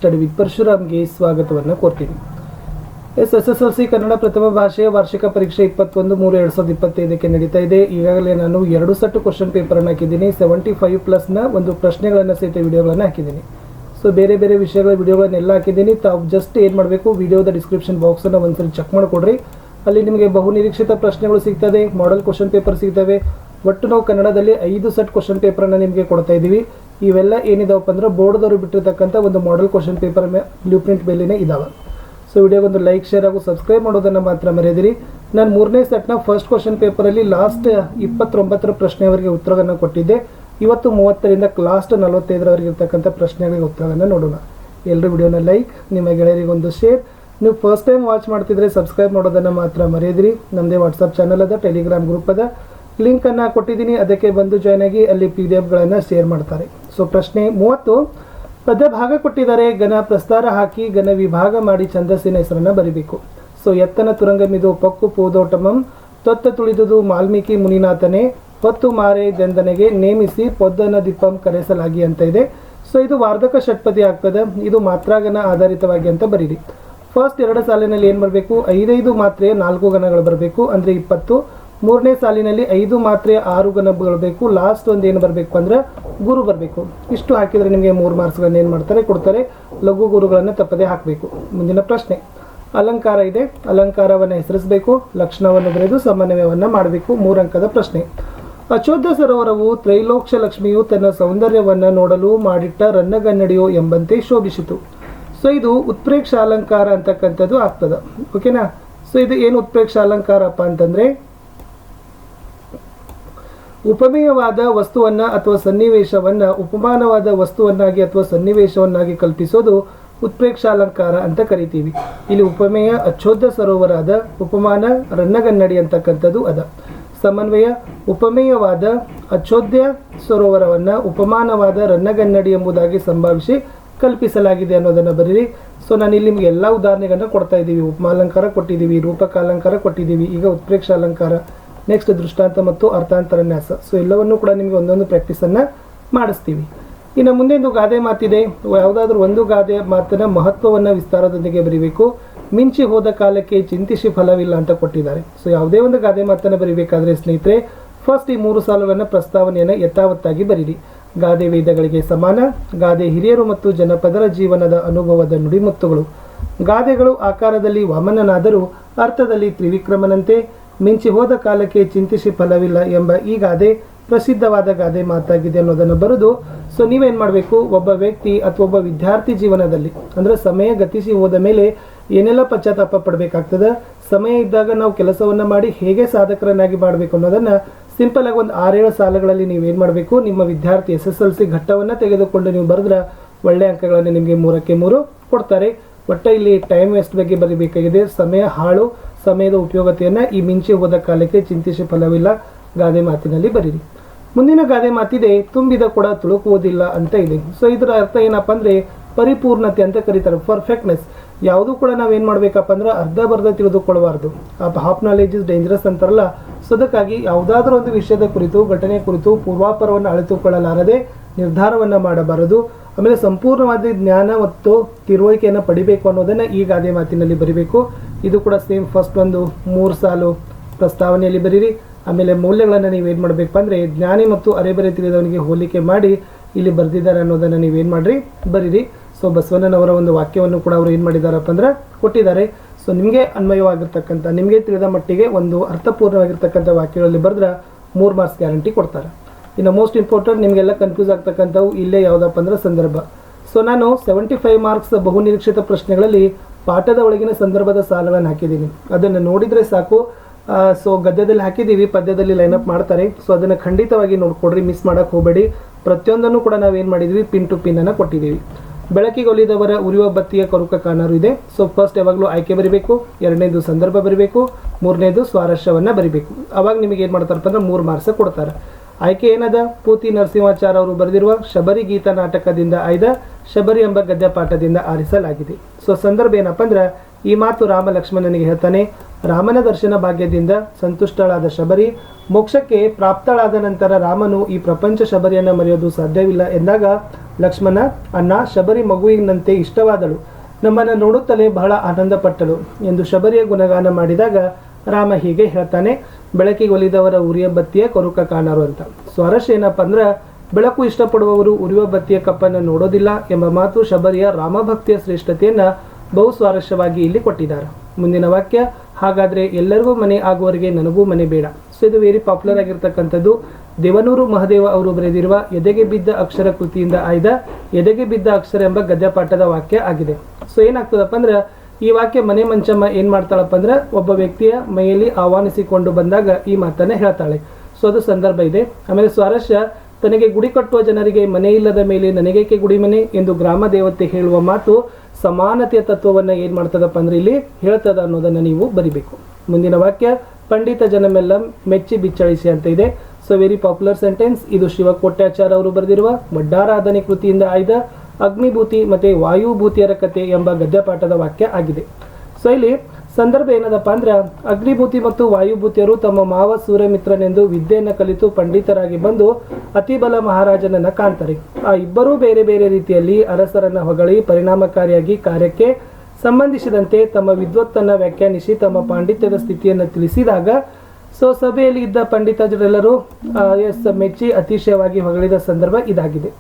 Study with ಪರಶುರಾಮ್ಗೆ ಸ್ವಾಗತವನ್ನು ಕೋರ್ತೀನಿ. SSLC Kannada ಪ್ರಥಮ ಭಾಷೆಯ ವಾರ್ಷಿಕ ಪರೀಕ್ಷೆ 21/3/2025ಕ್ಕೆ ನಡೀತಾ ಇದೆ. ಈಗಾಗಲೇ ನಾನು 2 ಸೆಟ್ ಕ್ವಶನ್ ಪೇಪರನ್ನು ಹಾಕಿದ್ದೀನಿ. 75+ನ ಒಂದು ಪ್ರಶ್ನೆಗಳನ್ನು ಸಹಿತ ವಿಡಿಯೋಗಳನ್ನು ಹಾಕಿದ್ದೀನಿ. ಸೊ ಬೇರೆ ಬೇರೆ ವಿಷಯಗಳ ವಿಡಿಯೋಗಳನ್ನೆಲ್ಲ ಹಾಕಿದ್ದೀನಿ. ತಾವು ಜಸ್ಟ್ ಏನು ಮಾಡಬೇಕು, ವಿಡಿಯೋದ ಡಿಸ್ಕ್ರಿಪ್ಷನ್ ಬಾಕ್ಸನ್ನು ಒಂದ್ಸರಿ ಚೆಕ್ ಮಾಡಿಕೊಡ್ರಿ. ಅಲ್ಲಿ ನಿಮಗೆ ಬಹುನಿರೀಕ್ಷಿತ ಪ್ರಶ್ನೆಗಳು ಸಿಗ್ತದೆ, ಮಾಡೆಲ್ ಕ್ವಶನ್ ಪೇಪರ್ ಸಿಗ್ತವೆ. ಒಟ್ಟು ನಾವು ಕನ್ನಡದಲ್ಲಿ 5 ಸೆಟ್ ಕ್ವಶನ್ ಪೇಪರನ್ನು ನಿಮಗೆ ಕೊಡ್ತಾ ಇದ್ದೀವಿ. ಇವೆಲ್ಲ ಏನಿದಾವಪ್ಪ ಅಂದ್ರೆ ಬೋರ್ಡ್ದವರು ಬಿಟ್ಟಿರ್ತಕ್ಕಂಥ ಒಂದು model question paper blue print ಮೇಲೇನೆ ಇದಾವೆ. ಸೊ ವಿಡಿಯೋಗೊಂದು ಲೈಕ್, ಶೇರ್ ಹಾಗೂ ಸಬ್ಸ್ಕ್ರೈಬ್ ಮಾಡೋದನ್ನು ಮಾತ್ರ ಮರೆಯದಿರಿ. ನಾನು 3ನೇ ಸೆಟ್ನ ಫಸ್ಟ್ ಕ್ವಶನ್ ಪೇಪರಲ್ಲಿ ಲಾಸ್ಟ್ 29 ಪ್ರಶ್ನೆಯವರೆಗೆ ಉತ್ತರವನ್ನು ಕೊಟ್ಟಿದ್ದೆ. ಇವತ್ತು 30ರಿಂದ ಲಾಸ್ಟ್ 45ರವರೆಗೆ ಇರ್ತಕ್ಕಂಥ ಪ್ರಶ್ನೆಗಳಿಗೆ ಉತ್ತರವನ್ನು ನೋಡೋಣ. ಎಲ್ಲರೂ ವಿಡಿಯೋನ ಲೈಕ್, ನಿಮ್ಮ ಗೆಳೆಯರಿಗೆ ಒಂದು ಶೇರ್. ನೀವು ಫಸ್ಟ್ ಟೈಮ್ ವಾಚ್ ಮಾಡ್ತಿದ್ರೆ ಸಬ್ಸ್ಕ್ರೈಬ್ ಮಾಡೋದನ್ನು ಮಾತ್ರ ಮರೆಯದಿರಿ. ನಮ್ಮದೇ ವಾಟ್ಸಪ್ ಚಾನಲ್ ಅದ, ಟೆಲಿಗ್ರಾಮ್ ಗ್ರೂಪ್ ಅದ, ಲಿಂಕನ್ನು ಕೊಟ್ಟಿದ್ದೀನಿ. ಅದಕ್ಕೆ ಬಂದು ಜಾಯ್ನ್ ಆಗಿ ಅಲ್ಲಿ PDF ಶೇರ್ ಮಾಡ್ತಾರೆ. ಸೊ ಪ್ರಶ್ನೆ 30, ಪದ್ಯ ಭಾಗ ಕೊಟ್ಟಿದ್ದಾರೆ. ಘನ ಪ್ರಸ್ತಾರ ಹಾಕಿ ಘನ ವಿಭಾಗ ಮಾಡಿ ಛಂದಸ್ಸಿನ ಹೆಸರನ್ನು ಬರಿಬೇಕು. ಸೊ ಎತ್ತನ ತುರಂಗಮಿದು ಪಕ್ಕು ಪೋದೋಟಮಂ ತೊತ್ತ ತುಳಿದುದು ವಾಲ್ಮೀಕಿ ಮುನಿನಾಥನೇ ಹೊತ್ತು ಮಾರೆ ದಂದನೆಗೆ ನೇಮಿಸಿ ಪೊದ್ದನ ದಿಪ್ಪಂ ಕರೆಸಲಾಗಿ ಅಂತ ಇದೆ. ಸೊ ಇದು ವಾರ್ಧಕ ಷಟ್ಪದಿ ಆಗ್ತದೆ. ಇದು ಮಾತ್ರಾಗನ ಆಧಾರಿತವಾಗಿ ಅಂತ ಬರೀರಿ. ಫಸ್ಟ್ 2 ಸಾಲಿನಲ್ಲಿ ಏನು ಬರಬೇಕು, 5 ಮಾತ್ರೆ 4 ಗಣಗಳು ಬರಬೇಕು, ಅಂದರೆ 20. 3ನೇ ಸಾಲಿನಲ್ಲಿ 5 ಮಾತ್ರೆ 6 ಗಣಗಳು ಬೇಕು. ಲಾಸ್ಟ್ ಒಂದು ಏನು ಬರಬೇಕು ಅಂದ್ರೆ ಗುರು ಬರಬೇಕು. ಇಷ್ಟು ಹಾಕಿದರೆ ನಿಮಗೆ 3 ಮಾರ್ಕ್ಸ್ಗಳನ್ನು ಏನು ಮಾಡ್ತಾರೆ, ಕೊಡ್ತಾರೆ. ಲಘು ಗುರುಗಳನ್ನು ತಪ್ಪದೇ ಹಾಕಬೇಕು. ಮುಂದಿನ ಪ್ರಶ್ನೆ, ಅಲಂಕಾರ ಇದೆ. ಅಲಂಕಾರವನ್ನು ಹೆಸರಿಸಬೇಕು, ಲಕ್ಷಣವನ್ನು ಬರೆದು ಸಮನ್ವಯವನ್ನು ಮಾಡಬೇಕು. 3 ಅಂಕದ ಪ್ರಶ್ನೆ. ಅಚೋದ್ಯ ಸರೋವರವು ತ್ರೈಲೋಕ್ಯ ಲಕ್ಷ್ಮಿಯು ತನ್ನ ಸೌಂದರ್ಯವನ್ನು ನೋಡಲು ಮಾಡಿಟ್ಟ ರನ್ನಗನ್ನಡಿಯೋ ಎಂಬಂತೆ ಶೋಭಿಸಿತು. ಸೊ ಇದು ಉತ್ಪ್ರೇಕ್ಷ ಅಲಂಕಾರ ಅಂತಕ್ಕಂಥದ್ದು ಆಗ್ತದೆ. ಓಕೆನಾ. ಸೊ ಇದು ಏನು ಉತ್ಪ್ರೇಕ್ಷ ಅಲಂಕಾರಪ್ಪ ಅಂತಂದರೆ, ಉಪಮೇಯವಾದ ವಸ್ತುವನ್ನು ಅಥವಾ ಸನ್ನಿವೇಶವನ್ನು ಉಪಮಾನವಾದ ವಸ್ತುವನ್ನಾಗಿ ಅಥವಾ ಸನ್ನಿವೇಶವನ್ನಾಗಿ ಕಲ್ಪಿಸೋದು ಉತ್ಪ್ರೇಕ್ಷ ಅಲಂಕಾರ ಅಂತ ಕರಿತೀವಿ. ಇಲ್ಲಿ ಉಪಮೇಯ ಅಚೋದ್ಯ ಸರೋವರ ಅದ, ಉಪಮಾನ ರನ್ನಗನ್ನಡಿ ಅಂತಕ್ಕಂಥದ್ದು ಅದ. ಸಮನ್ವಯ ಉಪಮೇಯವಾದ ಅಚೋದ್ಯ ಸರೋವರವನ್ನು ಉಪಮಾನವಾದ ರನ್ನಗನ್ನಡಿ ಎಂಬುದಾಗಿ ಸಂಭಾವಿಸಿ ಕಲ್ಪಿಸಲಾಗಿದೆ ಅನ್ನೋದನ್ನು ಬರೀರಿ. ಸೊ ನಾನು ಇಲ್ಲಿ ನಿಮಗೆ ಎಲ್ಲ ಉದಾಹರಣೆಗಳನ್ನ ಕೊಡ್ತಾ ಇದ್ದೀವಿ. ಉಪಮಾಲಂಕಾರ ಕೊಟ್ಟಿದ್ದೀವಿ, ರೂಪಕ ಅಲಂಕಾರ ಕೊಟ್ಟಿದ್ದೀವಿ, ಈಗ ಉತ್ಪ್ರೇಕ್ಷ ಅಲಂಕಾರ, ನೆಕ್ಸ್ಟ್ ದೃಷ್ಟಾಂತ ಮತ್ತು ಅರ್ಥಾಂತರನ್ಯಾಸ. ಸೊ ಎಲ್ಲವನ್ನೂ ಕೂಡ ನಿಮಗೆ ಒಂದೊಂದು ಪ್ರಾಕ್ಟೀಸನ್ನು ಮಾಡಿಸ್ತೀವಿ. ಇನ್ನು ಮುಂದೆಂದು ಗಾದೆ ಮಾತಿದೆ. ಯಾವುದಾದ್ರೂ ಒಂದು ಗಾದೆ ಮಾತಿನ ಮಹತ್ವವನ್ನು ವಿಸ್ತಾರದೊಂದಿಗೆ ಬರೀಬೇಕು. ಮಿಂಚಿ ಹೋದ ಕಾಲಕ್ಕೆ ಚಿಂತಿಸಿ ಫಲವಿಲ್ಲ ಅಂತ ಕೊಟ್ಟಿದ್ದಾರೆ. ಸೊ ಯಾವುದೇ ಒಂದು ಗಾದೆ ಮಾತನ್ನು ಬರೀಬೇಕಾದ್ರೆ ಸ್ನೇಹಿತರೆ, ಫಸ್ಟ್ ಈ 3 ಸಾಲುಗಳನ್ನು ಪ್ರಸ್ತಾವನೆಯನ್ನು ಯಥಾವತ್ತಾಗಿ ಬರೀರಿ. ಗಾದೆ ವೇದಗಳಿಗೆ ಸಮಾನ. ಗಾದೆ ಹಿರಿಯರು ಮತ್ತು ಜನಪದರ ಜೀವನದ ಅನುಭವದ ನುಡಿಮುತ್ತುಗಳು. ಗಾದೆಗಳು ಆಕಾರದಲ್ಲಿ ವಾಮನನಾದರೂ ಅರ್ಥದಲ್ಲಿ ತ್ರಿವಿಕ್ರಮನಂತೆ. ಮಿಂಚಿ ಹೋದ ಕಾಲಕ್ಕೆ ಚಿಂತಿಸಿ ಫಲವಿಲ್ಲ ಎಂಬ ಈ ಗಾದೆ ಪ್ರಸಿದ್ಧವಾದ ಗಾದೆ ಮಾತಾಗಿದೆ ಅನ್ನೋದನ್ನು ಬರೆದು, ಸೊ ನೀವೇನು ಮಾಡಬೇಕು, ಒಬ್ಬ ವ್ಯಕ್ತಿ ಅಥವಾ ಒಬ್ಬ ವಿದ್ಯಾರ್ಥಿ ಜೀವನದಲ್ಲಿ ಅಂದರೆ ಸಮಯ ಗತಿಸಿ ಹೋದ ಮೇಲೆ ಏನೆಲ್ಲ ಪಶ್ಚಾತ್ತಾಪ ಪಡಬೇಕಾಗ್ತದೆ, ಸಮಯ ಇದ್ದಾಗ ನಾವು ಕೆಲಸವನ್ನು ಮಾಡಿ ಹೇಗೆ ಸಾಧಕರನ್ನಾಗಿ ಮಾಡಬೇಕು ಅನ್ನೋದನ್ನು ಸಿಂಪಲ್ ಆಗಿ ಒಂದು 6-7 ಸಾಲುಗಳಲ್ಲಿ ನೀವೇನು ಮಾಡಬೇಕು, ನಿಮ್ಮ ವಿದ್ಯಾರ್ಥಿ SSLC ಘಟ್ಟವನ್ನು ತೆಗೆದುಕೊಂಡು ನೀವು ಬರೆದ್ರೆ ಒಳ್ಳೆಯ ಅಂಕಗಳನ್ನು ನಿಮಗೆ 3ಕ್ಕೆ 3 ಕೊಡ್ತಾರೆ. ಒಟ್ಟ ಇಲ್ಲಿ ಟೈಮ್ ವೇಸ್ಟ್ ಬಗ್ಗೆ ಬರೀಬೇಕಾಗಿದೆ. ಸಮಯ ಹಾಳು, ಸಮಯದ ಉಪಯೋಗತೆಯನ್ನು ಈ ಮಿಂಚಿ ಹೋದ ಕಾಲಕ್ಕೆ ಚಿಂತಿಸಿ ಫಲವಿಲ್ಲ ಗಾದೆ ಮಾತಿನಲ್ಲಿ ಬರೀರಿ. ಮುಂದಿನ ಗಾದೆ ಮಾತಿದೆ, ತುಂಬಿದ ಕೊಡ ತುಳುಕುವುದಿಲ್ಲ ಅಂತ ಇದೆ. ಸೊ ಇದರ ಅರ್ಥ ಏನಪ್ಪ ಅಂದರೆ ಪರಿಪೂರ್ಣತೆ ಅಂತ ಕರೀತಾರೆ, ಪರ್ಫೆಕ್ಟ್ನೆಸ್. ಯಾವುದೂ ಕೂಡ ನಾವೇನು ಮಾಡಬೇಕಪ್ಪ ಅಂದ್ರೆ ಅರ್ಧ ತಿಳಿದುಕೊಳ್ಳಬಾರ್ದು. ಹಾಫ್ ನಾಲೆಜ್ ಇಸ್ ಡೇಂಜರಸ್ ಅಂತಾರಲ್ಲ. ಸೊ ಅದಕ್ಕಾಗಿ ಯಾವುದಾದ್ರೂ ಒಂದು ವಿಷಯದ ಕುರಿತು, ಘಟನೆ ಕುರಿತು ಪೂರ್ವಾಪರವನ್ನು ಅಳಿತುಕೊಳ್ಳಲಾರದೆ ನಿರ್ಧಾರವನ್ನು ಮಾಡಬಾರದು. ಆಮೇಲೆ ಸಂಪೂರ್ಣವಾದ ಜ್ಞಾನ ಮತ್ತು ತಿಳುವಳಿಕೆಯನ್ನು ಪಡಿಬೇಕು ಅನ್ನೋದನ್ನು ಈ ಗಾದೆ ಮಾತಿನಲ್ಲಿ ಬರೀಬೇಕು. ಇದು ಕೂಡ ಸೇಮ್ ಫಸ್ಟ್ ಒಂದು 3 ಸಾಲು ಪ್ರಸ್ತಾವನೆಯಲ್ಲಿ ಬರೀರಿ. ಆಮೇಲೆ ಮೌಲ್ಯಗಳನ್ನು ನೀವೇನು ಮಾಡಬೇಕು ಅಂದರೆ ಜ್ಞಾನಿ ಮತ್ತು ಅರೆಬರೆ ತಿಳಿದವನಿಗೆ ಹೋಲಿಕೆ ಮಾಡಿ ಇಲ್ಲಿ ಬರೆದಿದ್ದಾರೆ ಅನ್ನೋದನ್ನು ನೀವೇನು ಮಾಡಿರಿ, ಬರೀರಿ. ಸೊ ಬಸವಣ್ಣನವರ ಒಂದು ವಾಕ್ಯವನ್ನು ಕೂಡ ಅವರು ಏನು ಮಾಡಿದಾರಪ್ಪ ಅಂದ್ರೆ ಕೊಟ್ಟಿದ್ದಾರೆ. ಸೊ ನಿಮಗೆ ಅನ್ವಯವಾಗಿರ್ತಕ್ಕಂಥ, ನಿಮಗೆ ತಿಳಿದ ಮಟ್ಟಿಗೆ ಒಂದು ಅರ್ಥಪೂರ್ಣವಾಗಿರ್ತಕ್ಕಂಥ ವಾಕ್ಯಗಳಲ್ಲಿ ಬರೆದ್ರೆ 3 ಮಾರ್ಕ್ಸ್ ಗ್ಯಾರಂಟಿ ಕೊಡ್ತಾರೆ. ಇನ್ನು ಮೋಸ್ಟ್ ಇಂಪಾರ್ಟೆಂಟ್, ನಿಮಗೆಲ್ಲ ಕನ್ಫ್ಯೂಸ್ ಆಗ್ತಕ್ಕಂಥವು ಇಲ್ಲೇ ಯಾವುದಪ್ಪ ಅಂದ್ರೆ ಸಂದರ್ಭ. ಸೊ ನಾನು 75 ಮಾರ್ಕ್ಸ್ ಬಹುನಿರೀಕ್ಷಿತ ಪ್ರಶ್ನೆಗಳಲ್ಲಿ ಪಾಠದ ಒಳಗಿನ ಸಂದರ್ಭದ ಸಾಲುಗಳನ್ನು ಹಾಕಿದ್ದೀನಿ. ಅದನ್ನು ನೋಡಿದರೆ ಸಾಕು. ಸೊ ಗದ್ಯದಲ್ಲಿ ಹಾಕಿದ್ದೀವಿ, ಪದ್ಯದಲ್ಲಿ ಲೈನಪ್ ಮಾಡ್ತಾರೆ. ಸೊ ಅದನ್ನು ಖಂಡಿತವಾಗಿ ನೋಡ್ಕೊಡ್ರಿ, ಮಿಸ್ ಮಾಡೋಕ್ಕೆ ಹೋಗಬೇಡಿ. ಪ್ರತಿಯೊಂದನ್ನು ಕೂಡ ನಾವೇನು ಮಾಡಿದ್ವಿ, ಪಿನ್ ಟು ಪಿನ್ನನ್ನು ಕೊಟ್ಟಿದ್ದೀವಿ. ಬೆಳಕಿಗೊಲಿದವರ ಉರಿಯುವ ಬತ್ತಿಯ ಕರುಕ ಕಾಣರು ಇದೆ. ಸೊ ಫಸ್ಟ್ ಯಾವಾಗಲೂ ಆಯ್ಕೆ ಬರೀಬೇಕು, 2ನೇದು ಸಂದರ್ಭ ಬರೀಬೇಕು, 3ನೇದು ಸ್ವಾರಸ್ಯವನ್ನು ಬರೀಬೇಕು. ಅವಾಗ ನಿಮಗೆ ಏನು ಮಾಡ್ತಾರಪ್ಪ ಅಂದ್ರೆ 3 ಮಾರ್ಕ್ಸ್ ಕೊಡ್ತಾರೆ. ಆಯ್ಕೆ ಏನದ, ಪೂತಿ ನರಸಿಂಹಾಚಾರ್ಯ ಅವರು ಬರೆದಿರುವ ಶಬರಿ ಗೀತ ನಾಟಕದಿಂದ ಆಯ್ದ ಶಬರಿ ಎಂಬ ಗದ್ಯ ಪಾಠದಿಂದ ಆರಿಸಲಾಗಿದೆ. ಸೊ ಸಂದರ್ಭ ಏನಪ್ಪ ಅಂದ್ರೆ ಈ ಮಾತು ರಾಮ ಲಕ್ಷ್ಮಣನಿಗೆ ಹೇಳ್ತಾನೆ. ರಾಮನ ದರ್ಶನ ಭಾಗ್ಯದಿಂದ ಸಂತುಷ್ಟಳಾದ ಶಬರಿ ಮೋಕ್ಷಕ್ಕೆ ಪ್ರಾಪ್ತಳಾದ ನಂತರ ರಾಮನು ಈ ಪ್ರಪಂಚ ಶಬರಿಯನ್ನು ಮರೆಯೋದು ಸಾಧ್ಯವಿಲ್ಲ ಎಂದಾಗ ಲಕ್ಷ್ಮಣ, ಅಣ್ಣ, ಶಬರಿ ಮಗುವಿನಂತೆ ಇಷ್ಟವಾದಳು, ನಮ್ಮನ್ನು ನೋಡುತ್ತಲೇ ಬಹಳ ಆನಂದ ಪಟ್ಟಳು ಎಂದು ಶಬರಿಯ ಗುಣಗಾನ ಮಾಡಿದಾಗ ರಾಮ ಹೀಗೆ ಹೇಳ್ತಾನೆ. ಬೆಳಕಿಗೆ ಒಲಿದವರ ಉರಿಯ ಬತ್ತಿಯ ಕೊರುಕ ಕಾಣರು ಅಂತ. ಸ್ವಾರಸ್ಯ ಏನಪ್ಪ ಅಂದ್ರೆ, ಬೆಳಕು ಇಷ್ಟಪಡುವವರು ಉರಿಯುವ ಬತ್ತಿಯ ಕಪ್ಪನ್ನು ನೋಡೋದಿಲ್ಲ ಎಂಬ ಮಾತು ಶಬರಿಯ ರಾಮಭಕ್ತಿಯ ಶ್ರೇಷ್ಠತೆಯನ್ನು ಬಹು ಸ್ವಾರಸ್ಯವಾಗಿ ಇಲ್ಲಿ ಕೊಟ್ಟಿದ್ದಾರೆ. ಮುಂದಿನ ವಾಕ್ಯ, ಹಾಗಾದರೆ ಎಲ್ಲರಿಗೂ ಮನೆ ಆಗುವವರೆಗೆ ನನಗೂ ಮನೆ ಬೇಡ. ಸೊ ಇದು ವೆರಿ ಪಾಪ್ಯುಲರ್ ಆಗಿರ್ತಕ್ಕಂಥದ್ದು. ದೇವನೂರು ಮಹದೇವ ಅವರು ಬರೆದಿರುವ ಎದೆಗೆ ಬಿದ್ದ ಅಕ್ಷರ ಕೃತಿಯಿಂದ ಆಯ್ದ ಎದೆಗೆ ಬಿದ್ದ ಅಕ್ಷರ ಎಂಬ ಗದ್ಯಪಾಠದ ವಾಕ್ಯ ಆಗಿದೆ. ಸೊ ಏನಾಗ್ತದಪ್ಪ ಅಂದ್ರೆ, ಈ ವಾಕ್ಯ ಮನೆ ಮಂಚಮ್ಮ ಏನು ಮಾಡ್ತಾಳಪ್ಪ ಅಂದ್ರೆ, ಒಬ್ಬ ವ್ಯಕ್ತಿಯ ಮೈಯಲ್ಲಿ ಆಹ್ವಾನಿಸಿಕೊಂಡು ಬಂದಾಗ ಈ ಮಾತನ್ನು ಹೇಳ್ತಾಳೆ. ಸೊ ಅದು ಸಂದರ್ಭ ಇದೆ. ಆಮೇಲೆ ಸ್ವಾರಸ್ಯ, ತನಗೆ ಗುಡಿ ಕಟ್ಟುವ ಜನರಿಗೆ ಮನೆ ಇಲ್ಲದ ಮೇಲೆ ನನಗೇಕೆ ಗುಡಿ ಮನೆ ಎಂದು ಗ್ರಾಮ ದೇವತೆ ಹೇಳುವ ಮಾತು ಸಮಾನತೆಯ ತತ್ವವನ್ನು ಏನು ಮಾಡ್ತದಪ್ಪ ಅಂದ್ರೆ ಇಲ್ಲಿ ಹೇಳ್ತದ ಅನ್ನೋದನ್ನು ನೀವು ಬರಿಬೇಕು. ಮುಂದಿನ ವಾಕ್ಯ, ಪಂಡಿತ ಜನಮೆಲ್ಲ ಮೆಚ್ಚಿ ಬಿಚ್ಚಳಿಸಿ ಅಂತ ಇದೆ. So very popular sentence. ಇದು ಶಿವಕೋಟ್ಯಾಚಾರ್ಯ ಅವರು ಬರೆದಿರುವ ಮಡ್ಡಾರಾಧನೆ ಕೃತಿಯಿಂದ ಆಯ್ದ ಅಗ್ನಿಭೂತಿ ಮತ್ತು ವಾಯುಭೂತಿಯರ ಕಥೆ ಎಂಬ ಗದ್ಯಪಾಠದ ವಾಕ್ಯ ಆಗಿದೆ. ಸೊ ಇಲ್ಲಿ ಸಂದರ್ಭ ಏನದಪ್ಪ ಅಂದ್ರೆ, ಅಗ್ನಿಭೂತಿ ಮತ್ತು ವಾಯುಭೂತಿಯರು ತಮ್ಮ ಮಾವ ಸೂರ್ಯಮಿತ್ರನೆಂದು ವಿದ್ಯೆಯನ್ನು ಕಲಿತು ಪಂಡಿತರಾಗಿ ಬಂದು ಅತಿಬಲ ಮಹಾರಾಜನನ್ನ ಕಾಣ್ತಾರೆ. ಆ ಇಬ್ಬರೂ ಬೇರೆ ಬೇರೆ ರೀತಿಯಲ್ಲಿ ಅರಸರನ್ನ ಹೊಗಳಿ ಪರಿಣಾಮಕಾರಿಯಾಗಿ ಕಾರ್ಯಕ್ಕೆ ಸಂಬಂಧಿಸಿದಂತೆ ತಮ್ಮ ವಿದ್ವತ್ತನ್ನು ವ್ಯಾಖ್ಯಾನಿಸಿ ತಮ್ಮ ಪಾಂಡಿತ್ಯದ ಸ್ಥಿತಿಯನ್ನು ತಿಳಿಸಿದಾಗ ಸೊ ಸಭೆಯಲ್ಲಿ ಇದ್ದ ಪಂಡಿತರೆಲ್ಲರೂ ಮೆಚ್ಚಿ ಅತಿಶಯವಾಗಿ ಹೊಗಳಿದ ಸಂದರ್ಭ ಇದಾಗಿದೆ.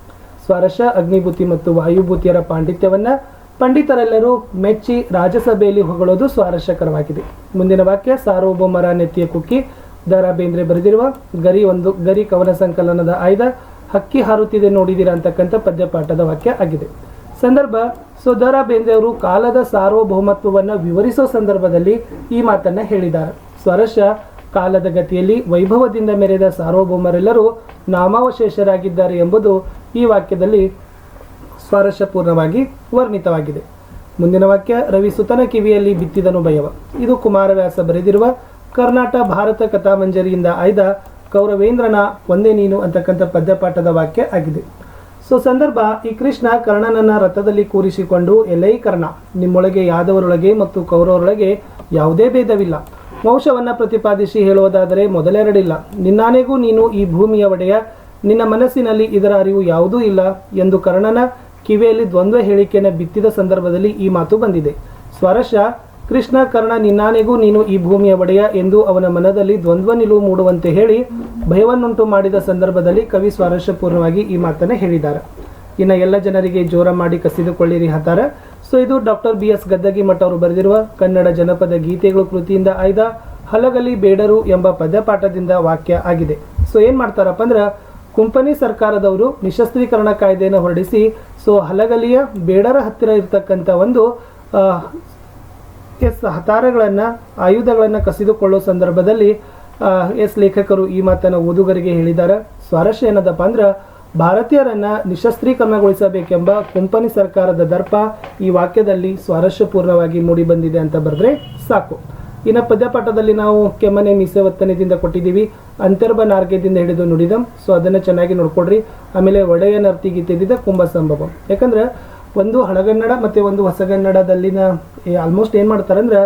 ಸ್ವಾರಸ್ಯ, ಅಗ್ನಿಭೂತಿ ಮತ್ತು ವಾಯುಭೂತಿಯರ ಪಾಂಡಿತ್ಯವನ್ನ ಪಂಡಿತರೆಲ್ಲರೂ ಮೆಚ್ಚಿ ರಾಜಸಭೆಯಲ್ಲಿ ಹೊಗಳೋದು ಸ್ವಾರಸ್ಯಕರವಾಗಿದೆ. ಮುಂದಿನ ವಾಕ್ಯ, ಸಾರ್ವಭೌಮರ ನೆತ್ತಿಯ ಕುಕ್ಕಿ ದ.ರಾ. ಬೇಂದ್ರೆ ಬರೆದಿರುವ ಗರಿ ಕವನ ಸಂಕಲನದ ಆಯ್ದ ಹಕ್ಕಿ ಹಾರುತ್ತಿದೆ ನೋಡಿದಿರಾ ಅಂತಕ್ಕಂಥ ಪದ್ಯಪಾಠದ ವಾಕ್ಯ ಆಗಿದೆ. ಸಂದರ್ಭ, ಸೊ ದ.ರಾ. ಬೇಂದ್ರೆ ಅವರು ಕಾಲದ ಸಾರ್ವಭೌಮತ್ವವನ್ನು ವಿವರಿಸೋ ಸಂದರ್ಭದಲ್ಲಿ ಈ ಮಾತನ್ನ ಹೇಳಿದ್ದಾರೆ. ಸ್ವಾರಸ್ಯ, ಕಾಲದ ಗತಿಯಲ್ಲಿ ವೈಭವದಿಂದ ಮೆರೆದ ಸಾರ್ವಭೌಮರೆಲ್ಲರೂ ನಾಮಾವಶೇಷರಾಗಿದ್ದಾರೆ ಎಂಬುದು ಈ ವಾಕ್ಯದಲ್ಲಿ ಸ್ವಾರಸ್ಯಪೂರ್ಣವಾಗಿ ವರ್ಣಿತವಾಗಿದೆ. ಮುಂದಿನ ವಾಕ್ಯ, ರವಿ ಸುತನ ಕಿವಿಯಲ್ಲಿ ಬಿತ್ತಿದನು ಭಯವ. ಇದು ಕುಮಾರವ್ಯಾಸ ಬರೆದಿರುವ ಕರ್ನಾಟ ಭಾರತ ಕಥಾಮಂಜರಿಯಿಂದ ಆಯ್ದ ಕೌರವೇಂದ್ರನ ಒಂದೇ ನೀನು ಅಂತಕ್ಕಂಥ ಪದ್ಯಪಾಠದ ವಾಕ್ಯ ಆಗಿದೆ. ಸೊ ಸಂದರ್ಭ, ಈ ಕೃಷ್ಣ ಕರ್ಣನನ್ನ ರಥದಲ್ಲಿ ಕೂರಿಸಿಕೊಂಡು, ಎಲೈ ಕರ್ಣ, ನಿಮ್ಮೊಳಗೆ ಯಾದವರೊಳಗೆ ಮತ್ತು ಕೌರವರೊಳಗೆ ಯಾವುದೇ ಭೇದವಿಲ್ಲ. ವಂಶವನ್ನು ಪ್ರತಿಪಾದಿಸಿ ಹೇಳುವುದಾದರೆ ಮೊದಲೆರಡಿಲ್ಲ. ನಿನ್ನಾನೆಗೂ ನೀನು ಈ ಭೂಮಿಯ ಒಡೆಯ, ನಿನ್ನ ಮನಸ್ಸಿನಲ್ಲಿ ಇದರ ಅರಿವು ಯಾವುದೂ ಇಲ್ಲ ಎಂದು ಕರ್ಣನ ಕಿವಿಯಲ್ಲಿ ದ್ವಂದ್ವ ಹೇಳಿಕೆಯನ್ನು ಬಿತ್ತಿದ ಸಂದರ್ಭದಲ್ಲಿ ಈ ಮಾತು ಬಂದಿದೆ. ಸ್ವಾರಸ್ಯ, ಕೃಷ್ಣ ಕರ್ಣ ನಿನ್ನಾನೆಗೂ ನೀನು ಈ ಭೂಮಿಯ ಒಡೆಯ ಎಂದು ಅವನ ಮನದಲ್ಲಿ ದ್ವಂದ್ವ ನಿಲುವು ಮೂಡುವಂತೆ ಹೇಳಿ ಭಯವನ್ನುಂಟು ಮಾಡಿದ ಸಂದರ್ಭದಲ್ಲಿ ಕವಿ ಸ್ವಾರಸ್ಯಪೂರ್ಣವಾಗಿ ಈ ಮಾತನ್ನು ಹೇಳಿದ್ದಾರೆ. ಇನ್ನು ಎಲ್ಲ ಜನರಿಗೆ ಜೋರ ಮಾಡಿ ಕಸಿದುಕೊಳ್ಳಿರಿ ಹತಾರ. ಸೊ ಇದು ಡಾಕ್ಟರ್ B.S. ಗದ್ದಗಿಮಠ ಅವರು ಬರೆದಿರುವ ಕನ್ನಡ ಜನಪದ ಗೀತೆಗಳು ಕೃತಿಯಿಂದ ಆಯ್ದ ಹಲಗಲಿ ಬೇಡರು ಎಂಬ ಪದ್ಯಪಾಠದಿಂದ ವಾಕ್ಯ ಆಗಿದೆ. ಸೊ ಏನು ಮಾಡ್ತಾರಪ್ಪ ಅಂದ್ರೆ, ಕುಂಪನಿ ಸರ್ಕಾರದವರು ನಿಶಸ್ತ್ರೀಕರಣ ಕಾಯ್ದೆಯನ್ನು ಹೊರಡಿಸಿ ಸೊ ಹಲಗಲಿಯ ಬೇಡರ ಹತ್ತಿರ ಇರತಕ್ಕಂಥ ಒಂದು ಹತಾರಗಳನ್ನು ಆಯುಧಗಳನ್ನು ಕಸಿದುಕೊಳ್ಳೋ ಸಂದರ್ಭದಲ್ಲಿ ಲೇಖಕರು ಈ ಮಾತನ್ನು ಓದುಗರಿಗೆ ಹೇಳಿದ್ದಾರೆ. ಸ್ವಾರಸ್ಯ ಏನದಪ್ಪ ಅಂದ್ರೆ, ಭಾರತೀಯರನ್ನ ನಿಶಸ್ತ್ರೀಕರಣಗೊಳಿಸಬೇಕೆಂಬ ಕುಂಪನಿ ಸರ್ಕಾರದ ದರ್ಪ ಈ ವಾಕ್ಯದಲ್ಲಿ ಸ್ವಾರಸ್ಯಪೂರ್ಣವಾಗಿ ಮೂಡಿ ಬಂದಿದೆ ಅಂತ ಬರೆದ್ರೆ ಸಾಕು. ಇನ್ನು ಪದ್ಯಪಾಠದಲ್ಲಿ ನಾವು ಕೆಮ್ಮನೆ ಮೀಸೆ ಒತ್ತನೆದಿಂದ ಕೊಟ್ಟಿದ್ದೀವಿ, ಅಂತರ್ಬ ನಾರ್ಗೆದಿಂದ ಹಿಡಿದು ನುಡಿದಂ. ಸೊ ಅದನ್ನು ಚೆನ್ನಾಗಿ ನೋಡ್ಕೊಡ್ರಿ. ಆಮೇಲೆ ಒಡೆಯ ನರ್ತಿಗೀತೆದಿದ್ದ ಕುಂಭ ಸಂಭವ. ಯಾಕಂದ್ರೆ ಒಂದು ಹಳಗನ್ನಡ ಮತ್ತು ಒಂದು ಹೊಸಗನ್ನಡದಲ್ಲಿನ ಆಲ್ಮೋಸ್ಟ್ ಏನು ಮಾಡ್ತಾರೆ ಅಂದ್ರೆ,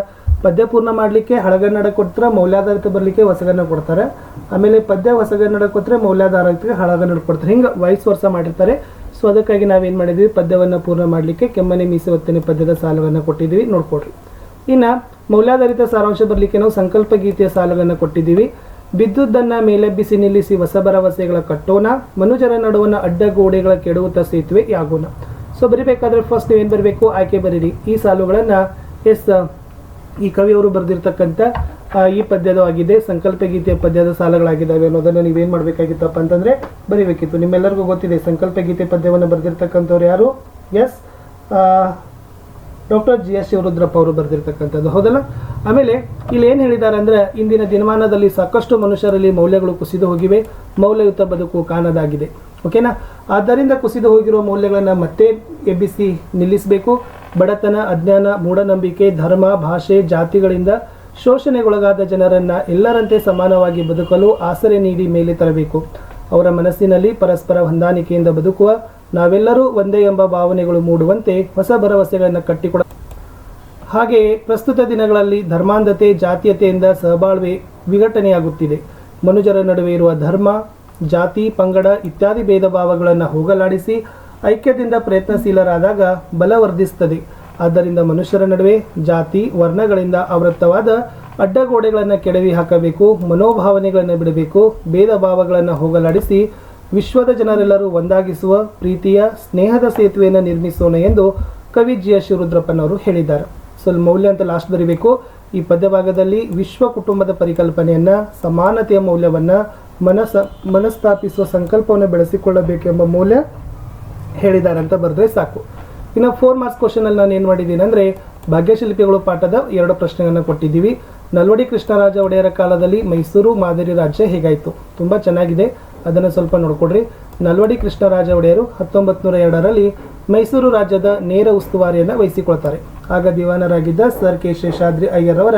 ಪದ್ಯ ಪೂರ್ಣ ಮಾಡಲಿಕ್ಕೆ ಹಳಗನ್ನಡ ಕೊಟ್ಟರೆ ಮೌಲ್ಯಾಧಾರಿತ ಬರಲಿಕ್ಕೆ ಹೊಸಗನ್ನಡ ಕೊಡ್ತಾರೆ. ಆಮೇಲೆ ಪದ್ಯ ಹೊಸಗನ್ನಡ ಕೊಟ್ಟರೆ ಮೌಲ್ಯಾಧಾರಿತಕ್ಕೆ ಹಳಗನ್ನಡ ಕೊಡ್ತಾರೆ. ಹಿಂಗೆ ವೈಸ್ ವರ್ಷ ಮಾಡಿರ್ತಾರೆ. ಸೊ ಅದಕ್ಕಾಗಿ ನಾವೇನು ಮಾಡಿದ್ವಿ, ಪದ್ಯವನ್ನು ಪೂರ್ಣ ಮಾಡಲಿಕ್ಕೆ ಕೆಮ್ಮನೆ ಮೀಸೆ ಒತ್ತನೆ ಪದ್ಯದ ಸಾಲವನ್ನು ಕೊಟ್ಟಿದ್ದೀವಿ, ನೋಡ್ಕೊಡ್ರಿ. ಇನ್ನು ಮೌಲ್ಯಾಧಾರಿತ ಸಾರಾಂಶ ಬರಲಿಕ್ಕೆ ನಾವು ಸಂಕಲ್ಪ ಗೀತೆಯ ಸಾಲವನ್ನು ಕೊಟ್ಟಿದ್ದೀವಿ. ಬಿದ್ದುದನ್ನು ಮೇಲೆಬ್ಬಿಸಿ ನಿಲ್ಲಿಸಿ ಹೊಸ ಭರವಸೆಗಳ ಕಟ್ಟೋಣ, ಮನುಜರ ನಡುವನ ಅಡ್ಡ ಗೋಡೆಗಳ ಕೆಡುವುತ ಸೇತುವೆ ಯಾಗೋಣ. ಸೊ ಬರಿಬೇಕಾದ್ರೆ ಫಸ್ಟ್ ನೀವೇನು ಬರಬೇಕು, ಆಯ್ಕೆ ಬರೀರಿ. ಈ ಸಾಲುಗಳನ್ನು ಈ ಕವಿಯವರು ಬರೆದಿರ್ತಕ್ಕಂಥ ಈ ಪದ್ಯದವಾಗಿದೆ, ಸಂಕಲ್ಪ ಗೀತೆಯ ಪದ್ಯದ ಸಾಲುಗಳಾಗಿದ್ದಾವೆ ಅನ್ನೋದನ್ನು ನೀವೇನು ಮಾಡಬೇಕಾಗಿತ್ತಪ್ಪ ಅಂತಂದರೆ ಬರೀಬೇಕಿತ್ತು. ನಿಮ್ಮೆಲ್ಲರಿಗೂ ಗೊತ್ತಿದೆ ಸಂಕಲ್ಪ ಗೀತೆ ಪದ್ಯವನ್ನು ಬರೆದಿರ್ತಕ್ಕಂಥವ್ರು ಯಾರು? S, doctor G.S. ಶಿವರುದ್ರಪ್ಪ ಅವರು ಬರೆದಿರ್ತಕ್ಕಂಥದ್ದು, ಹೌದಲ್ಲ? ಆಮೇಲೆ ಇಲ್ಲಿ ಏನು ಹೇಳಿದ್ದಾರೆ ಅಂದರೆ, ಇಂದಿನ ದಿನಮಾನದಲ್ಲಿ ಸಾಕಷ್ಟು ಮನುಷ್ಯರಲ್ಲಿ ಮೌಲ್ಯಗಳು ಕುಸಿದು ಹೋಗಿವೆ, ಮೌಲ್ಯಯುತ ಬದುಕು ಕಾಣದಾಗಿದೆ. ಓಕೆನಾ? ಆದ್ದರಿಂದ ಕುಸಿದು ಹೋಗಿರುವ ಮೌಲ್ಯಗಳನ್ನು ಮತ್ತೆ ಎಬ್ಬಿಸಿ ನಿಲ್ಲಿಸಬೇಕು. ಬಡತನ, ಅಜ್ಞಾನ, ಮೂಢನಂಬಿಕೆ, ಧರ್ಮ, ಭಾಷೆ, ಜಾತಿಗಳಿಂದ ಶೋಷಣೆಗೊಳಗಾದ ಜನರನ್ನು ಎಲ್ಲರಂತೆ ಸಮಾನವಾಗಿ ಬದುಕಲು ಆಸರೆ ನೀಡಿ ಮೇಲೆ ತರಬೇಕು. ಅವರ ಮನಸ್ಸಿನಲ್ಲಿ ಪರಸ್ಪರ ಹೊಂದಾಣಿಕೆಯಿಂದ ಬದುಕುವ, ನಾವೆಲ್ಲರೂ ಒಂದೇ ಎಂಬ ಭಾವನೆಗಳು ಮೂಡುವಂತೆ ಹೊಸ ಭರವಸೆಗಳನ್ನು ಕಟ್ಟಿಕೊಡ ಹಾಗೆಯೇ ಪ್ರಸ್ತುತ ದಿನಗಳಲ್ಲಿ ಧರ್ಮಾಂಧತೆ ಜಾತೀಯತೆಯಿಂದ ಸಹಬಾಳ್ವೆ ವಿಘಟನೆಯಾಗುತ್ತಿದೆ. ಮನುಜರ ನಡುವೆ ಇರುವ ಧರ್ಮ, ಜಾತಿ, ಪಂಗಡ ಇತ್ಯಾದಿ ಭೇದ ಭಾವಗಳನ್ನು ಹೋಗಲಾಡಿಸಿ ಐಕ್ಯದಿಂದ ಪ್ರಯತ್ನಶೀಲರಾದಾಗ ಬಲವರ್ಧಿಸುತ್ತದೆ. ಆದ್ದರಿಂದ ಮನುಷ್ಯರ ನಡುವೆ ಜಾತಿ ವರ್ಣಗಳಿಂದ ಆವೃತ್ತವಾದ ಅಡ್ಡಗೋಡೆಗಳನ್ನು ಕೆಡವಿ ಹಾಕಬೇಕು, ಮನೋಭಾವನೆಗಳನ್ನು ಬಿಡಬೇಕು, ಭೇದ ಭಾವಗಳನ್ನು ಹೋಗಲಾಡಿಸಿ ವಿಶ್ವದ ಜನರೆಲ್ಲರೂ ಒಂದಾಗಿಸುವ ಪ್ರೀತಿಯ ಸ್ನೇಹದ ಸೇತುವೆಯನ್ನು ನಿರ್ಮಿಸೋಣ ಎಂದು ಕವಿ ಜಿ ಎಸ್ ಶಿವರುದ್ರಪ್ಪನವರು ಹೇಳಿದ್ದಾರೆ. ಸ್ವಲ್ಪ ಮೌಲ್ಯ ಅಂತ ಲಾಸ್ಟ್ ಬರೀಬೇಕು. ಈ ಪದ್ಯಭಾಗದಲ್ಲಿ ವಿಶ್ವ ಕುಟುಂಬದ ಪರಿಕಲ್ಪನೆಯನ್ನು, ಸಮಾನತೆಯ ಮೌಲ್ಯವನ್ನು, ಮನಸ್ಥಾಪಿಸುವ ಸಂಕಲ್ಪವನ್ನು ಬೆಳೆಸಿಕೊಳ್ಳಬೇಕೆಂಬ ಮೌಲ್ಯ ಹೇಳಿದ್ದಾರೆ ಅಂತ ಬರೆದ್ರೆ ಸಾಕು. ಇನ್ನು 4 ಮಾರ್ಕ್ಸ್ ಕ್ವಶನಲ್ಲಿ ನಾನು ಏನು ಮಾಡಿದ್ದೀನಿ ಅಂದರೆ ಭಾಗ್ಯಶಿಲ್ಪಿಗಳು ಪಾಠದ 2 ಪ್ರಶ್ನೆಗಳನ್ನು ಕೊಟ್ಟಿದ್ದೀವಿ. ನಲ್ವಡಿ ಕೃಷ್ಣರಾಜ ಒಡೆಯರ ಕಾಲದಲ್ಲಿ ಮೈಸೂರು ಮಾದರಿ ರಾಜ್ಯ ಹೇಗಾಯಿತು, ತುಂಬ ಚೆನ್ನಾಗಿದೆ, ಅದನ್ನು ಸ್ವಲ್ಪ ನೋಡ್ಕೊಡ್ರಿ. ನಲ್ವಡಿ ಕೃಷ್ಣರಾಜ ಒಡೆಯರು 1902ರಲ್ಲಿ ಮೈಸೂರು ರಾಜ್ಯದ ನೇರ ಉಸ್ತುವಾರಿಯನ್ನು ವಹಿಸಿಕೊಳ್ತಾರೆ. ಆಗ ದಿವಾನರಾಗಿದ್ದ ಸರ್ ಕೆ ಶೇಷಾದ್ರಿ ಅಯ್ಯರ್ ಅವರ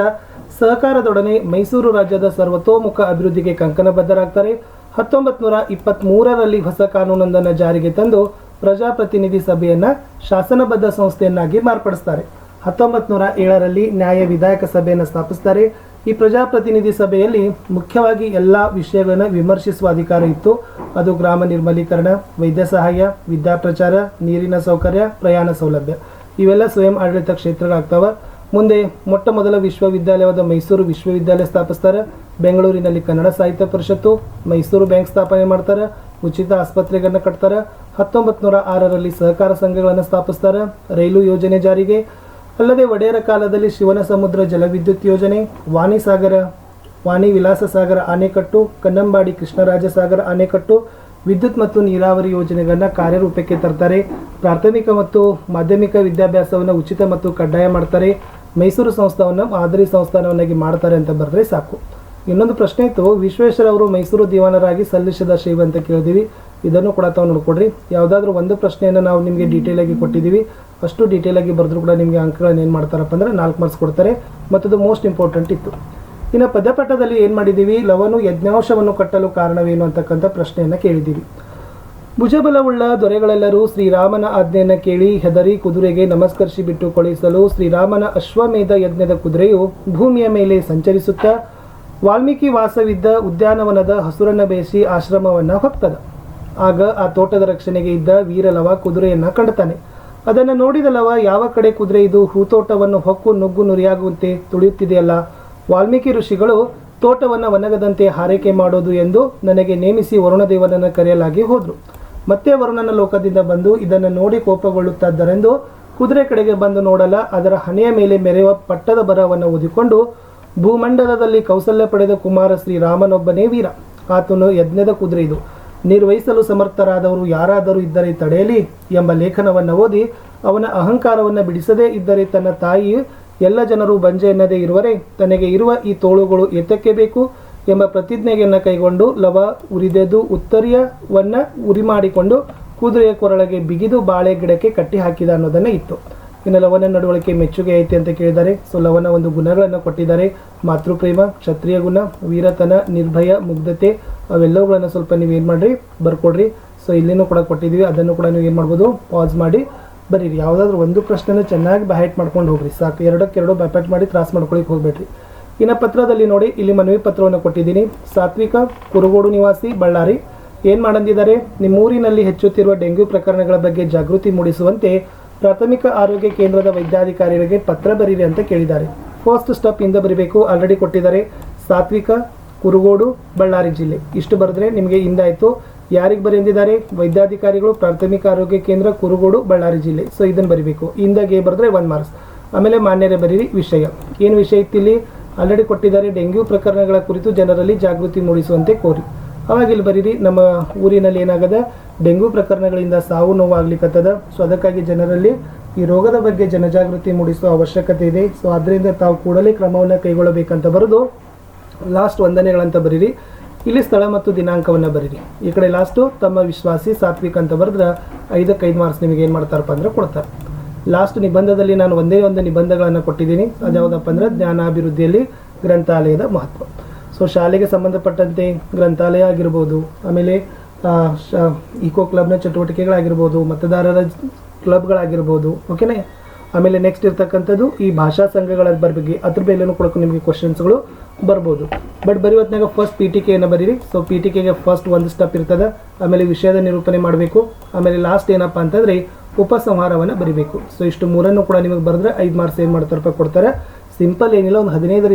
ಸಹಕಾರದೊಡನೆ ಮೈಸೂರು ರಾಜ್ಯದ ಸರ್ವತೋಮುಖ ಅಭಿವೃದ್ಧಿಗೆ ಕಂಕಣಬದ್ಧರಾಗ್ತಾರೆ. 1923ರಲ್ಲಿ ಹೊಸ ಕಾನೂನೊಂದನ್ನು ಜಾರಿಗೆ ತಂದು ಪ್ರಜಾಪ್ರತಿನಿಧಿ ಸಭೆಯನ್ನು ಶಾಸನಬದ್ಧ ಸಂಸ್ಥೆಯನ್ನಾಗಿ ಮಾರ್ಪಡಿಸ್ತಾರೆ. 1907ರಲ್ಲಿ ನ್ಯಾಯ ವಿಧಾಯಕ ಸಭೆಯನ್ನು ಸ್ಥಾಪಿಸ್ತಾರೆ. ಈ ಪ್ರಜಾಪ್ರತಿನಿಧಿ ಸಭೆಯಲ್ಲಿ ಮುಖ್ಯವಾಗಿ ಎಲ್ಲ ವಿಷಯಗಳನ್ನು ವಿಮರ್ಶಿಸುವ ಅಧಿಕಾರ ಇತ್ತು. ಅದು ಗ್ರಾಮ ನಿರ್ಮಲೀಕರಣ, ವೈದ್ಯ ಸಹಾಯ, ವಿದ್ಯಾಪ್ರಚಾರ, ನೀರಿನ ಸೌಕರ್ಯ, ಪ್ರಯಾಣ ಸೌಲಭ್ಯ, ಇವೆಲ್ಲ ಸ್ವಯಂ ಆಡಳಿತ ಕ್ಷೇತ್ರಗಳಾಗ್ತವೆ. ಮುಂದೆ ಮೊಟ್ಟ ಮೊದಲ ವಿಶ್ವವಿದ್ಯಾಲಯವಾದ ಮೈಸೂರು ವಿಶ್ವವಿದ್ಯಾಲಯ ಸ್ಥಾಪಿಸ್ತಾರೆ. ಬೆಂಗಳೂರಿನಲ್ಲಿ ಕನ್ನಡ ಸಾಹಿತ್ಯ ಪರಿಷತ್ತು, ಮೈಸೂರು ಬ್ಯಾಂಕ್ ಸ್ಥಾಪನೆ ಮಾಡ್ತಾರೆ. ಉಚಿತ ಆಸ್ಪತ್ರೆಗಳನ್ನು ಕಟ್ತಾರೆ. 1906ರಲ್ಲಿ ಸಹಕಾರ ಸಂಘಗಳನ್ನು ಸ್ಥಾಪಿಸ್ತಾರೆ. ರೈಲು ಯೋಜನೆ ಜಾರಿಗೆ, ಅಲ್ಲದೆ ಒಡೆಯರ ಕಾಲದಲ್ಲಿ ಶಿವನ ಸಮುದ್ರ ಜಲವಿದ್ಯುತ್ ಯೋಜನೆ, ವಾಣಿ ವಿಲಾಸ ಸಾಗರ ಅಣೆಕಟ್ಟು, ಕನ್ನಂಬಾಡಿ ಕೃಷ್ಣರಾಜ ಸಾಗರ ಅಣೆಕಟ್ಟು, ವಿದ್ಯುತ್ ಮತ್ತು ನೀರಾವರಿ ಯೋಜನೆಗಳನ್ನು ಕಾರ್ಯರೂಪಕ್ಕೆ ತರ್ತಾರೆ. ಪ್ರಾಥಮಿಕ ಮತ್ತು ಮಾಧ್ಯಮಿಕ ವಿದ್ಯಾಭ್ಯಾಸವನ್ನು ಉಚಿತ ಮತ್ತು ಕಡ್ಡಾಯ ಮಾಡ್ತಾರೆ. ಮೈಸೂರು ಸಂಸ್ಥಾನವನ್ನು ಮಾದರಿ ಸಂಸ್ಥಾನವನ್ನಾಗಿ ಮಾಡ್ತಾರೆ ಅಂತ ಬರೆದ್ರೆ ಸಾಕು. ಇನ್ನೊಂದು ಪ್ರಶ್ನೆ ಇತ್ತು, ವಿಶ್ವೇಶ್ವರ ಅವರು ಮೈಸೂರು ದಿವಾನರಾಗಿ ಸಲ್ಲಿಸಿದ ಸೇವೆ ಅಂತ ಕೇಳಿದೀವಿ. ಇದನ್ನು ಕೂಡ ತಾವು ನೋಡ್ಕೊಡ್ರಿ. ಯಾವುದಾದ್ರೂ ಒಂದು ಪ್ರಶ್ನೆಯನ್ನು ನಾವು ನಿಮಗೆ ಡೀಟೇಲಾಗಿ ಕೊಟ್ಟಿದ್ದೀವಿ. ಅಷ್ಟು ಡೀಟೇಲಾಗಿ ಬರೆದ್ರು ಕೂಡ ನಿಮಗೆ ಅಂಕಗಳನ್ನು ಏನು ಮಾಡ್ತಾರಪ್ಪ ಅಂದರೆ 4 ಮಾರ್ಕ್ಸ್ ಕೊಡ್ತಾರೆ. ಮತ್ತದು ಮೋಸ್ಟ್ ಇಂಪಾರ್ಟೆಂಟ್ ಇತ್ತು. ಇನ್ನು ಪದ್ಯಪಾಠದಲ್ಲಿ ಏನು ಮಾಡಿದ್ದೀವಿ, ಲವನು ಯಜ್ಞಾಂಶವನ್ನು ಕಟ್ಟಲು ಕಾರಣವೇನು ಅಂತಕ್ಕಂಥ ಪ್ರಶ್ನೆಯನ್ನು ಕೇಳಿದ್ದೀವಿ. ಭುಜಬಲವುಳ್ಳ ದೊರೆಗಳೆಲ್ಲರೂ ಶ್ರೀರಾಮನ ಆಜ್ಞೆಯನ್ನು ಕೇಳಿ ಹೆದರಿ ಕುದುರೆಗೆ ನಮಸ್ಕರಿಸಿ ಬಿಟ್ಟು ಕಳುಹಿಸಲು ಶ್ರೀರಾಮನ ಅಶ್ವಮೇಧ ಯಜ್ಞದ ಕುದುರೆಯು ಭೂಮಿಯ ಮೇಲೆ ಸಂಚರಿಸುತ್ತಾ ವಾಲ್ಮೀಕಿ ವಾಸವಿದ್ದ ಉದ್ಯಾನವನದ ಹಸುರನ್ನು ಬಯಸಿ ಆಶ್ರಮವನ್ನು ಹೊಕ್ತದ. ಆಗ ಆ ತೋಟದ ರಕ್ಷಣೆಗೆ ಇದ್ದ ವೀರಲವ ಕುದುರೆಯನ್ನು ಕಂಡುತ್ತಾನೆ. ಅದನ್ನು ನೋಡಿದ ಲವ, ಯಾವ ಕಡೆ ಕುದುರೆ ಇದು ಹೂತೋಟವನ್ನು ಹೊಕ್ಕು ನುಗ್ಗು ನುರಿಯಾಗುವಂತೆ ತುಳಿಯುತ್ತಿದೆಯಲ್ಲ, ವಾಲ್ಮೀಕಿ ಋಷಿಗಳು ತೋಟವನ್ನು ಒಣಗದಂತೆ ಹಾರೈಕೆ ಮಾಡೋದು ಎಂದು ನನಗೆ ನೇಮಿಸಿ ವರುಣದೇವನನ್ನು ಕರೆಯಲಾಗಿ ಹೋದರು. ಮತ್ತೆ ವರುಣನ ಲೋಕದಿಂದ ಬಂದು ಇದನ್ನು ನೋಡಿ ಕೋಪಗೊಳ್ಳುತ್ತಾದ್ದರೆಂದು ಕುದುರೆ ಕಡೆಗೆ ಬಂದು ನೋಡಲ, ಅದರ ಹಣೆಯ ಮೇಲೆ ಮೆರೆಯುವ ಪಟ್ಟದ ಬರವನ್ನು ಓದಿಕೊಂಡು ಭೂಮಂಡಲದಲ್ಲಿ ಕೌಶಲ್ಯ ಪಡೆದ ಕುಮಾರ ಶ್ರೀರಾಮನೊಬ್ಬನೇ ವೀರ, ಆತನು ಯಜ್ಞದ ಕುದುರೆ ಇದು, ನಿರ್ವಹಿಸಲು ಸಮರ್ಥರಾದವರು ಯಾರಾದರೂ ಇದ್ದರೆ ತಡೆಯಲಿ ಎಂಬ ಲೇಖನವನ್ನು ಓದಿ ಅವನ ಅಹಂಕಾರವನ್ನು ಬಿಡಿಸದೇ ಇದ್ದರೆ ತನ್ನ ತಾಯಿ ಎಲ್ಲ ಜನರು ಬಂಜೆ ಎನ್ನದೇ ಇರುವರೆ ತನಗೆ ಇರುವ ಈ ತೋಳುಗಳು ಎತ್ತಕ್ಕೆ ಬೇಕು ಎಂಬ ಪ್ರತಿಜ್ಞೆಯನ್ನು ಕೈಗೊಂಡು ಲವ ಉರಿದೆದು ಉತ್ತರಿಯವನ್ನು ಉರಿ ಮಾಡಿಕೊಂಡು ಕುದುರೆಯ ಕೊರಳಿಗೆ ಬಿಗಿದು ಬಾಳೆ ಗಿಡಕ್ಕೆ ಕಟ್ಟಿ ಹಾಕಿದ ಅನ್ನೋದನ್ನೇ ಇತ್ತು. ಇನ್ನು ಲವನ ನಡವಳಿಕೆ ಮೆಚ್ಚುಗೆ ಐತೆ ಅಂತ ಕೇಳಿದ್ದಾರೆ. ಸೊ ಲವನ ಒಂದು ಗುಣಗಳನ್ನು ಕೊಟ್ಟಿದ್ದಾರೆ, ಮಾತೃಪ್ರೇಮ, ಕ್ಷತ್ರಿಯ ಗುಣ, ವೀರತನ, ನಿರ್ಭಯ, ಮುಗ್ಧತೆ, ಅವೆಲ್ಲವುಗಳನ್ನು ಸ್ವಲ್ಪ ನೀವು ಏನು ಮಾಡಿರಿ ಬರ್ಕೊಡ್ರಿ. ಸೊ ಇಲ್ಲಿನೂ ಕೂಡ ಕೊಟ್ಟಿದ್ದೀವಿ, ಅದನ್ನು ಕೂಡ ನೀವು ಏನು ಮಾಡ್ಬೋದು ಪಾಸ್ ಮಾಡಿ ಬರೀರಿ. ಯಾವುದಾದ್ರೂ ಒಂದು ಪ್ರಶ್ನೆನ ಚೆನ್ನಾಗಿ ಬಹೈಟ್ ಮಾಡ್ಕೊಂಡು ಹೋಗ್ರಿ ಸಾಕು. 2ಕ್ಕೆ 2 ಬೈಪಟ್ ಮಾಡಿ ತ್ರಾಸ ಮಾಡ್ಕೊಳಿಕ್ಕೆ ಹೋಗ್ಬೇಡ್ರಿ. ಇನ್ನು ಪತ್ರದಲ್ಲಿ ನೋಡಿ, ಇಲ್ಲಿ ಮನವಿ ಪತ್ರವನ್ನು ಕೊಟ್ಟಿದ್ದೀನಿ. ಸಾತ್ವಿಕ, ಕುರುಗೋಡು ನಿವಾಸಿ, ಬಳ್ಳಾರಿ. ಏನು ಮಾಡಂದಿದ್ದಾರೆ, ನಿಮ್ಮೂರಿನಲ್ಲಿ ಹೆಚ್ಚುತ್ತಿರುವ ಡೆಂಗ್ಯೂ ಪ್ರಕರಣಗಳ ಬಗ್ಗೆ ಜಾಗೃತಿ ಮೂಡಿಸುವಂತೆ ಪ್ರಾಥಮಿಕ ಆರೋಗ್ಯ ಕೇಂದ್ರದ ವೈದ್ಯಾಧಿಕಾರಿಗಳಿಗೆ ಪತ್ರ ಬರೀರಿ ಅಂತ ಕೇಳಿದ್ದಾರೆ. ಫಸ್ಟ್ ಸ್ಟೆಪ್ ಇಂದ ಬರೀಬೇಕು, ಆಲ್ರೆಡಿ ಕೊಟ್ಟಿದ್ದಾರೆ. ಸಾತ್ವಿಕ, ಕುರುಗೋಡು, ಬಳ್ಳಾರಿ ಜಿಲ್ಲೆ, ಇಷ್ಟು ಬರೆದ್ರೆ ನಿಮಗೆ ಇಂದಾಯಿತು. ಯಾರಿಗೆ ಬರೆದಿದ್ದಾರೆ, ವೈದ್ಯಾಧಿಕಾರಿಗಳು, ಪ್ರಾಥಮಿಕ ಆರೋಗ್ಯ ಕೇಂದ್ರ, ಕುರುಗೋಡು, ಬಳ್ಳಾರಿ ಜಿಲ್ಲೆ. ಸೊ ಇದನ್ನು ಬರೀಬೇಕು. ಇಂದಾಗೆ ಬರೆದ್ರೆ 1 ಮಾರ್ಕ್ಸ್. ಆಮೇಲೆ ಮಾನ್ಯರೇ ಬರೀರಿ. ವಿಷಯ ಏನು ವಿಷಯ ಇತ್ತಿಲ್ಲಿ ಆಲ್ರೆಡಿ ಕೊಟ್ಟಿದ್ದಾರೆ, ಡೆಂಗ್ಯೂ ಪ್ರಕರಣಗಳ ಕುರಿತು ಜನರಲ್ಲಿ ಜಾಗೃತಿ ಮೂಡಿಸುವಂತೆ ಕೋರಿ. ಅವಾಗ ಇಲ್ಲಿ ಬರೀರಿ, ನಮ್ಮ ಊರಿನಲ್ಲಿ ಏನಾಗದ ಡೆಂಗ್ಯೂ ಪ್ರಕರಣಗಳಿಂದ ಸಾವು ನೋವು ಆಗ್ಲಿಕ್ಕತ್ತದ. ಸೊ ಅದಕ್ಕಾಗಿ ಜನರಲ್ಲಿ ಈ ರೋಗದ ಬಗ್ಗೆ ಜನಜಾಗೃತಿ ಮೂಡಿಸುವ ಅವಶ್ಯಕತೆ ಇದೆ. ಸೊ ಅದರಿಂದ ತಾವು ಕೂಡಲೇ ಕ್ರಮವನ್ನು ಕೈಗೊಳ್ಳಬೇಕಂತ ಬರೆದು ಲಾಸ್ಟ್ ವಂದನೆಗಳಂತ ಬರೀರಿ. ಇಲ್ಲಿ ಸ್ಥಳ ಮತ್ತು ದಿನಾಂಕವನ್ನು ಬರೀರಿ. ಈ ಕಡೆ ಲಾಸ್ಟು ತಮ್ಮ ವಿಶ್ವಾಸಿ ಸಾತ್ವಿಕ ಅಂತ ಬರೆದ್ರೆ 5ಕ್ಕೆ 5 ಮಾರ್ಕ್ಸ್ ನಿಮಗೆ ಏನು ಮಾಡ್ತಾರಪ್ಪ ಅಂದ್ರೆ ಕೊಡ್ತಾರೆ. ಲಾಸ್ಟ್ ನಿಬಂಧದಲ್ಲಿ ನಾನು ಒಂದೇ ಒಂದು ನಿಬಂಧಗಳನ್ನು ಕೊಟ್ಟಿದ್ದೀನಿ. ಅದ್ಯಾವುದಪ್ಪ ಅಂದರೆ ಜ್ಞಾನಾಭಿವೃದ್ಧಿಯಲ್ಲಿ ಗ್ರಂಥಾಲಯದ ಮಹತ್ವ. ಸೊ ಶಾಲೆಗೆ ಸಂಬಂಧಪಟ್ಟಂತೆ ಗ್ರಂಥಾಲಯ ಆಗಿರ್ಬೋದು, ಆಮೇಲೆ ಇಕೋ ಕ್ಲಬ್ನ ಚಟುವಟಿಕೆಗಳಾಗಿರ್ಬೋದು, ಮತದಾರರ ಕ್ಲಬ್ಗಳಾಗಿರ್ಬೋದು, ಓಕೆನೇ. ಆಮೇಲೆ ನೆಕ್ಸ್ಟ್ ಇರ್ತಕ್ಕಂಥದ್ದು ಈ ಭಾಷಾ ಸಂಘಗಳ ಬಗ್ಗೆ ಅದ್ರ ಮೇಲೂ ಕೂಡ ನಿಮಗೆ ಕ್ವಶನ್ಸ್ಗಳು ಬರ್ಬೋದು. ಬಟ್ ಬರೆಯುವತ್ನಾಗ ಫಸ್ಟ್ PTKಯನ್ನು ಬರೀರಿ. ಸೊ PTKಗೆ ಫಸ್ಟ್ ಒಂದು ಸ್ಟೆಪ್ ಇರ್ತದೆ, ಆಮೇಲೆ ವಿಷಯದ ನಿರೂಪಣೆ ಮಾಡಬೇಕು, ಆಮೇಲೆ ಲಾಸ್ಟ್ ಏನಪ್ಪ ಅಂತಂದರೆ ಉಪಸಂಹಾರವನ್ನು ಬರೀಬೇಕು. ಸೊ ಇಷ್ಟು ಮೂರನ್ನು ಕೂಡ ನಿಮಗೆ ಬರೆದ್ರೆ 5 ಮಾರ್ಕ್ಸ್ ಏನು ಮಾಡ್ತಾರಪ್ಪ ಕೊಡ್ತಾರೆ. ಸಿಂಪಲ್ ಏನಿಲ್ಲ, ಒಂದು 15